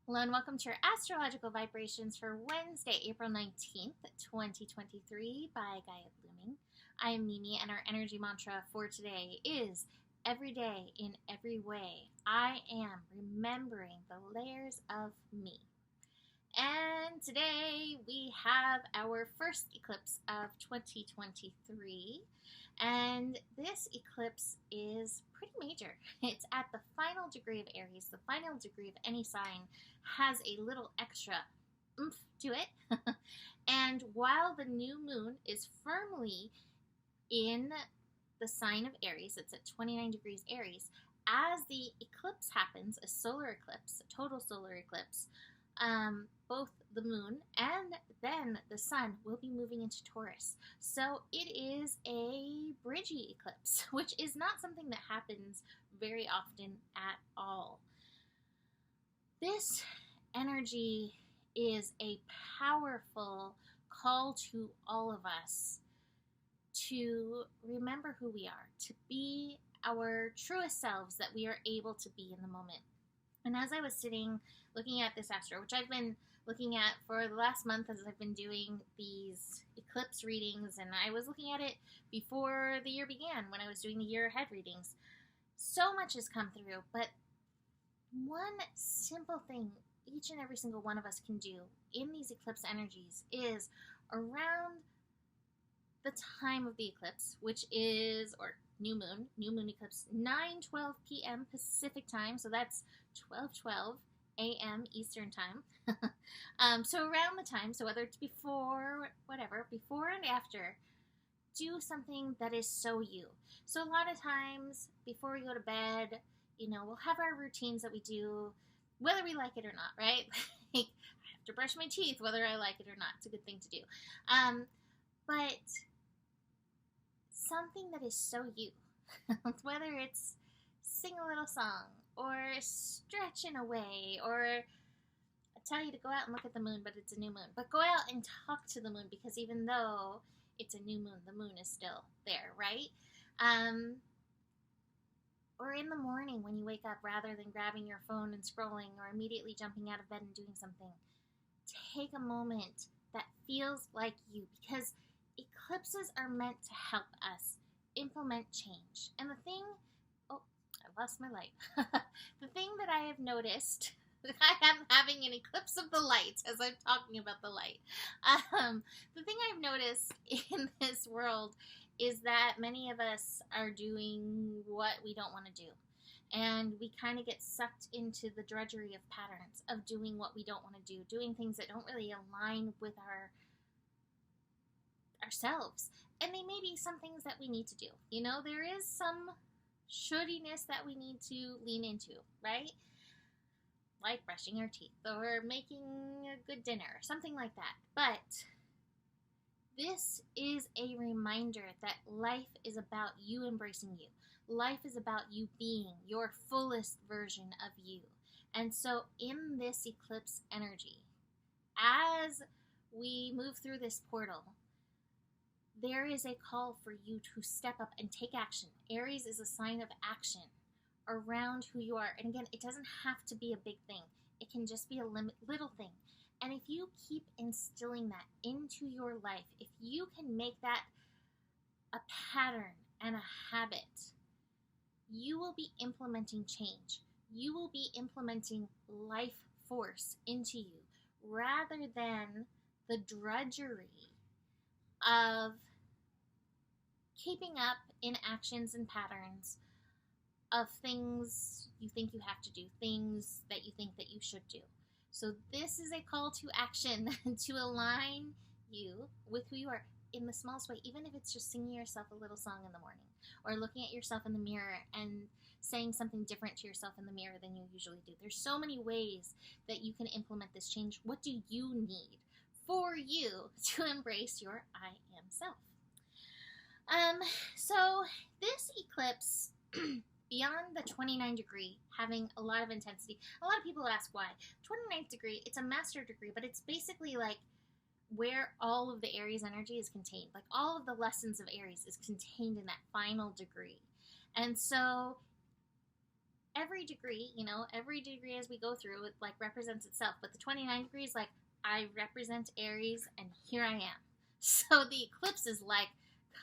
Hello and welcome to your astrological vibrations for Wednesday, April 19th, 2023 by Gaia Blooming. I am Mimi and our energy mantra for today is every day in every way I am remembering the layers of me. And today we have our first eclipse of 2023. And this eclipse is pretty major. It's at the final degree of Aries. The final degree of any sign has a little extra oomph to it. And while the new moon is firmly in the sign of Aries, it's at 29 degrees Aries, as the eclipse happens, a solar eclipse, a total solar eclipse, both the moon and then the sun will be moving into Taurus. So it is a bridgy eclipse, which is not something that happens very often at all. This energy is a powerful call to all of us to remember who we are, to be our truest selves that we are able to be in the moment. And as I was sitting looking at this astro, which I've been looking at for the last month as I've been doing these eclipse readings, and I was looking at it before the year began when I was doing the year ahead readings, so much has come through, but one simple thing each and every single one of us can do in these eclipse energies is around the time of the eclipse, which is, or new moon eclipse, 9:12 p.m. Pacific time, so that's 12:12 a.m. Eastern time. So around the time, so whether it's before, whatever, before and after, do something that is so you. So a lot of times, before we go to bed, we'll have our routines that we do, whether we like it or not, right? I have to brush my teeth, whether I like it or not. It's a good thing to do. But something that is so you, whether it's sing a little song, or stretch in a way, or I tell you to go out and look at the moon, but it's a new moon. But go out and talk to the moon, because even though it's a new moon, the moon is still there, right? Or in the morning when you wake up, rather than grabbing your phone and scrolling, or immediately jumping out of bed and doing something, take a moment that feels like you, because eclipses are meant to help us implement change. And the thing, I lost my light. The thing that I have noticed, I am having an eclipse of the light as I'm talking about the light. The thing I've noticed in this world is that many of us are doing what we don't want to do. And we kind of get sucked into the drudgery of patterns, of doing what we don't want to do, doing things that don't really align with ourselves. And they may be some things that we need to do. There is some shouldinness that we need to lean into, right? Like brushing our teeth or making a good dinner, something like that. But this is a reminder that life is about you embracing you. Life is about you being your fullest version of you. And so in this eclipse energy, as we move through this portal, there is a call for you to step up and take action. Aries is a sign of action around who you are. And again, it doesn't have to be a big thing. It can just be a little thing. And if you keep instilling that into your life, if you can make that a pattern and a habit, you will be implementing change. You will be implementing life force into you, rather than the drudgery of keeping up in actions and patterns of things you think you have to do, things that you think that you should do. So this is a call to action to align you with who you are in the smallest way, even if it's just singing yourself a little song in the morning, or looking at yourself in the mirror and saying something different to yourself in the mirror than you usually do. There's so many ways that you can implement this change. What do you need for you to embrace your I am self? So this eclipse, beyond the 29 degree having a lot of intensity, a lot of people ask why. 29th degree, it's a master degree, but it's basically like where all of the Aries energy is contained. Like all of the lessons of Aries is contained in that final degree. And so every degree, every degree as we go through, it like represents itself. But the 29 degrees, like, I represent Aries, and here I am. So the eclipse is like,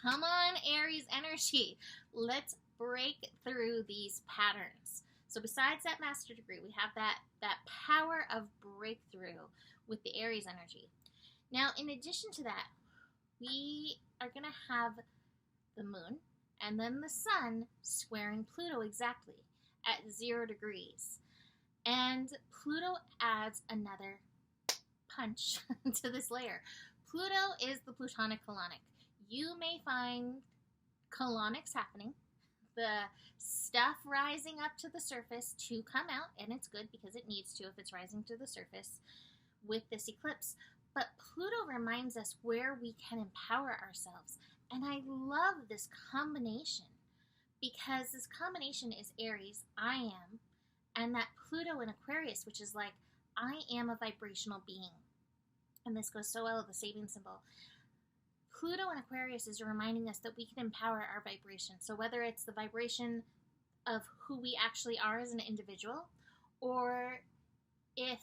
come on, Aries energy. Let's break through these patterns. So besides that master degree, we have that power of breakthrough with the Aries energy. Now, in addition to that, we are going to have the moon and then the sun squaring Pluto exactly at 0 degrees. And Pluto adds another punch to this layer. Pluto is the Plutonic colonic. You may find colonics happening, the stuff rising up to the surface to come out, and it's good because it needs to if it's rising to the surface with this eclipse. But Pluto reminds us where we can empower ourselves. And I love this combination because this combination is Aries, I am, and that Pluto in Aquarius, which is like, I am a vibrational being. And this goes so well with the Sabian symbol. Pluto in Aquarius is reminding us that we can empower our vibration. So whether it's the vibration of who we actually are as an individual, or if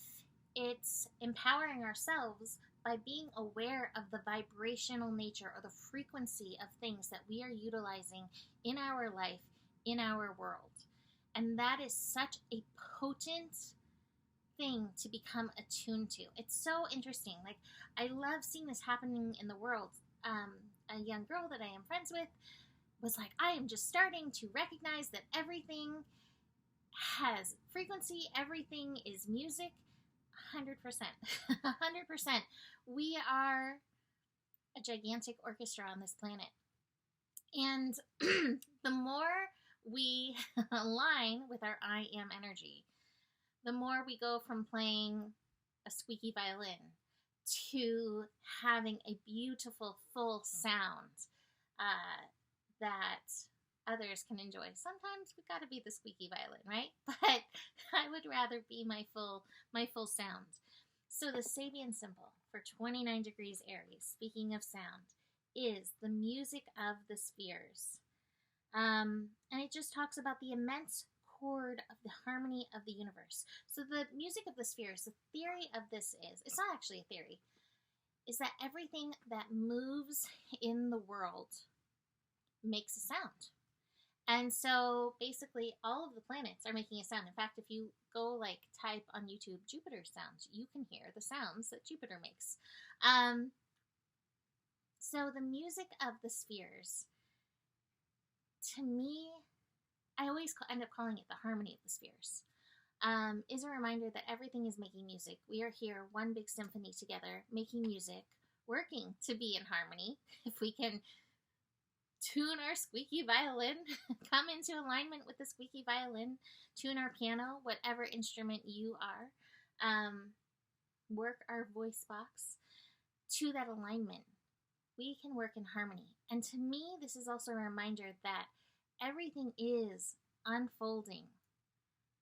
it's empowering ourselves by being aware of the vibrational nature or the frequency of things that we are utilizing in our life, in our world. And that is such a potent thing to become attuned to. It's so interesting. Like, I love seeing this happening in the world. A young girl that I am friends with was like, I am just starting to recognize that everything has frequency, everything is music. 100%. 100%. We are a gigantic orchestra on this planet. And the more we align with our I am energy, the more we go from playing a squeaky violin to having a beautiful full sound that others can enjoy. Sometimes we got to be the squeaky violin, right? But I would rather be my full sound. So the Sabian symbol for 29 degrees Aries, speaking of sound, is the music of the spheres. And it just talks about the immense chord of the harmony of the universe. So the music of the spheres, the theory of this is, it's not actually a theory, is that everything that moves in the world makes a sound. And so basically all of the planets are making a sound. In fact, if you go like type on YouTube Jupiter sounds, you can hear the sounds that Jupiter makes. So the music of the spheres, to me, I always end up calling it the harmony of the spheres, is a reminder that everything is making music. We are here, one big symphony together, making music, working to be in harmony. If we can tune our squeaky violin, come into alignment with the squeaky violin, tune our piano, whatever instrument you are, work our voice box to that alignment, we can work in harmony. And to me, this is also a reminder that everything is unfolding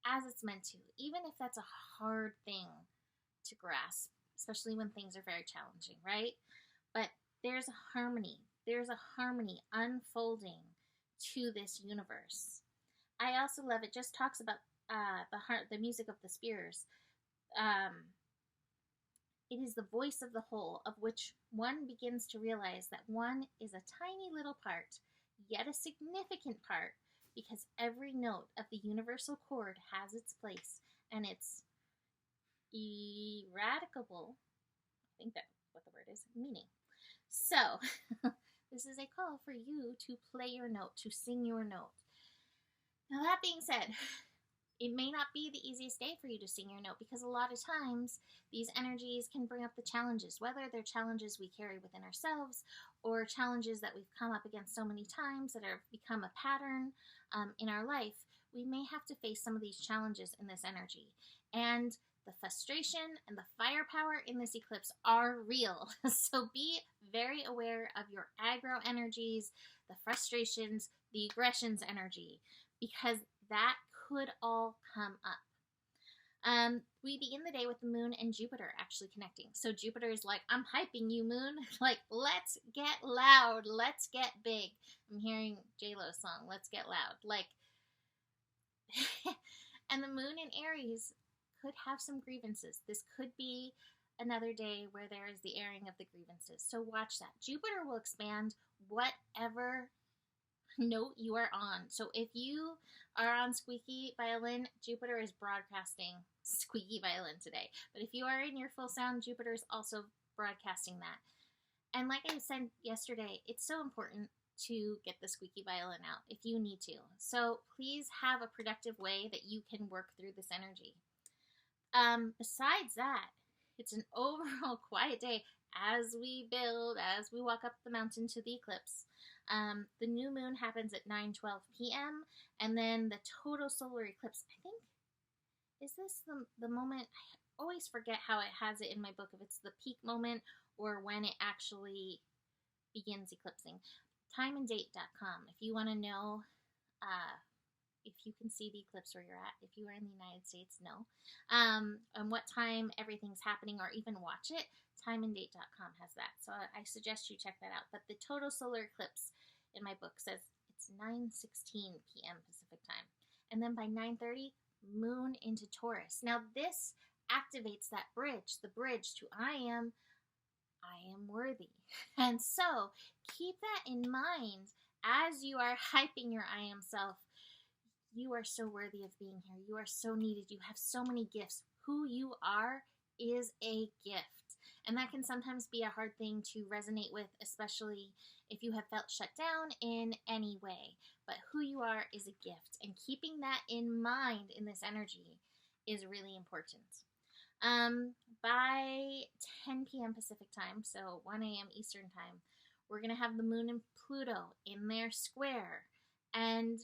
as it's meant to, even if that's a hard thing to grasp, especially when things are very challenging, right? But there's a harmony. There's a harmony unfolding to this universe. I also love it. Just talks about the music of the spheres. It is the voice of the whole, of which one begins to realize that one is a tiny little part, yet a significant part, because every note of the universal chord has its place, and it's eradicable. I think that's what the word is, meaning. So, this is a call for you to play your note, to sing your note. Now, that being said, it may not be the easiest day for you to sing your note, because a lot of times these energies can bring up the challenges, whether they're challenges we carry within ourselves or challenges that we've come up against so many times that have become a pattern in our life. We may have to face some of these challenges in this energy. And the frustration and the firepower in this eclipse are real. So be very aware of your aggro energies, the frustrations, the aggressions energy, because that could all come up. We begin the day with the moon and Jupiter actually connecting. So Jupiter is like, I'm hyping you, moon. Like, let's get loud. Let's get big. I'm hearing J-Lo's song, Let's Get Loud. Like, And the moon in Aries could have some grievances. This could be another day where there is the airing of the grievances. So watch that. Jupiter will expand whatever note you are on. So if you are on squeaky violin, Jupiter is broadcasting squeaky violin today. But if you are in your full sound, Jupiter is also broadcasting that. And like I said yesterday, it's so important to get the squeaky violin out if you need to. So please have a productive way that you can work through this energy. Besides that, it's an overall quiet day as we build, as we walk up the mountain to the eclipse. The new moon happens at 9:12 p.m. and then the total solar eclipse, I think, is this the moment? I always forget how it has it in my book, if it's the peak moment or when it actually begins eclipsing. Timeanddate.com if you want to know if you can see the eclipse where you're at. If you are in the United States, no. And what time everything's happening, or even watch it, timeanddate.com has that. So I suggest you check that out. But the total solar eclipse in my book says it's 9:16 p.m. Pacific time. And then by 9:30, moon into Taurus. Now this activates that bridge, the bridge to I am worthy. And so keep that in mind as you are hyping your I am self. You are so worthy of being here. You are so needed. You have so many gifts. Who you are is a gift. And that can sometimes be a hard thing to resonate with, especially if you have felt shut down in any way. But who you are is a gift. And keeping that in mind in this energy is really important. By 10 p.m. Pacific time, so 1 a.m. Eastern time, we're going to have the moon and Pluto in their square. And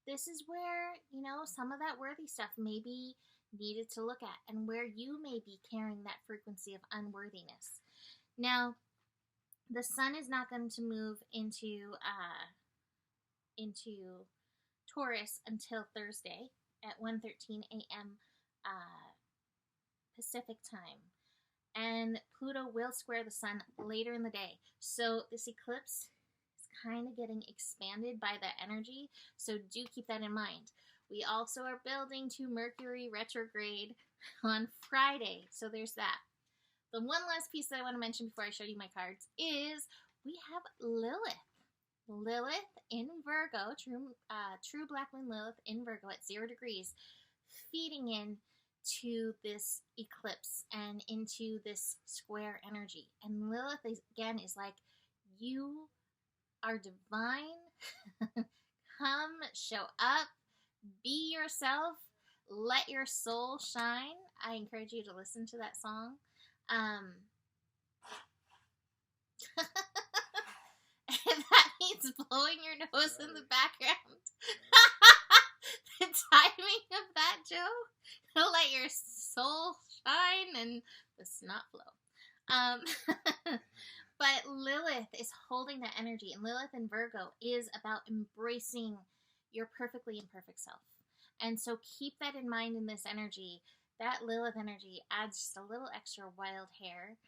this is where, some of that worthy stuff may be needed to look at, and where you may be carrying that frequency of unworthiness. Now, the sun is not going to move into Taurus until Thursday at 1:13 a.m. Pacific time. And Pluto will square the sun later in the day. So this eclipse is kind of getting expanded by that energy. So do keep that in mind. We also are building to Mercury retrograde on Friday. So there's that. The one last piece that I want to mention before I show you my cards is we have Lilith. Lilith in Virgo, true black moon Lilith in Virgo at 0 degrees, feeding in to this eclipse and into this square energy. And Lilith is like, you are divine. Come, show up, be yourself, let your soul shine. I encourage you to listen to that song. That means blowing your nose in the background. The timing of that joke. Let your soul shine and the snot flow. But Lilith is holding that energy, and Lilith in Virgo is about embracing your perfectly imperfect self. And so keep that in mind in this energy. That Lilith energy adds just a little extra wild hair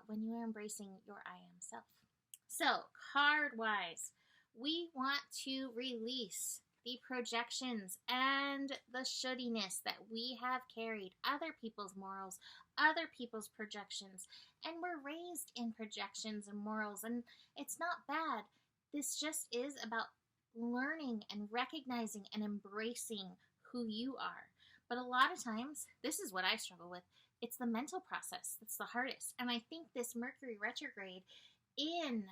when you are embracing your I am self. So, card-wise, we want to release the projections and the shouldiness that we have carried, other people's morals, other people's projections, and we're raised in projections and morals, and it's not bad. This just is about learning and recognizing and embracing who you are. But a lot of times, this is what I struggle with. It's the mental process that's the hardest. And I think this Mercury retrograde in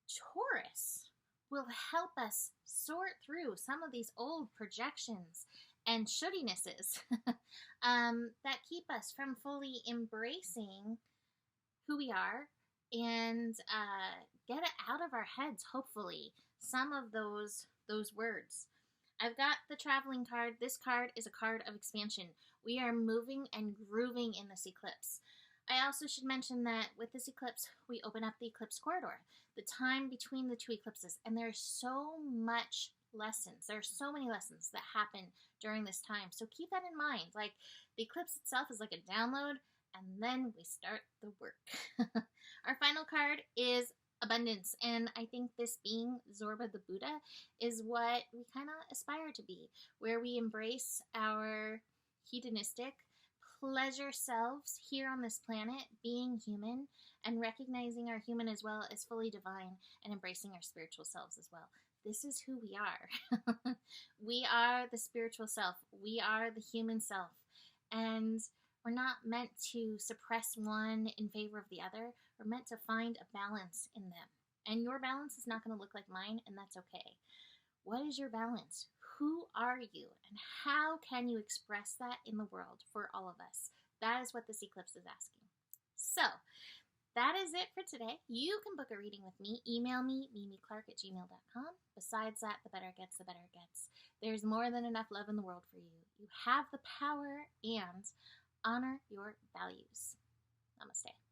Taurus will help us sort through some of these old projections and shouldinesses that keep us from fully embracing who we are and get it out of our heads, hopefully, some of those words. I've got the traveling card. This card is a card of expansion. We are moving and grooving in this eclipse. I also should mention that with this eclipse, we open up the eclipse corridor, the time between the two eclipses, and there's so much lessons. There are so many lessons that happen during this time. So keep that in mind. Like, the eclipse itself is like a download, and then we start the work. Our final card is abundance. And I think this being Zorba the Buddha is what we kind of aspire to be, where we embrace our hedonistic pleasure selves here on this planet, being human, and recognizing our human as well as fully divine, and embracing our spiritual selves as well. This is who we are. We are the spiritual self. We are the human self. And we're not meant to suppress one in favor of the other. We're meant to find a balance in them. And your balance is not going to look like mine, and that's okay. What is your balance? Who are you? And how can you express that in the world for all of us? That is what this eclipse is asking. So, that is it for today. You can book a reading with me. Email me, mimiclark@gmail.com. Besides that, the better it gets, the better it gets. There's more than enough love in the world for you. You have the power, and honor your values. Namaste.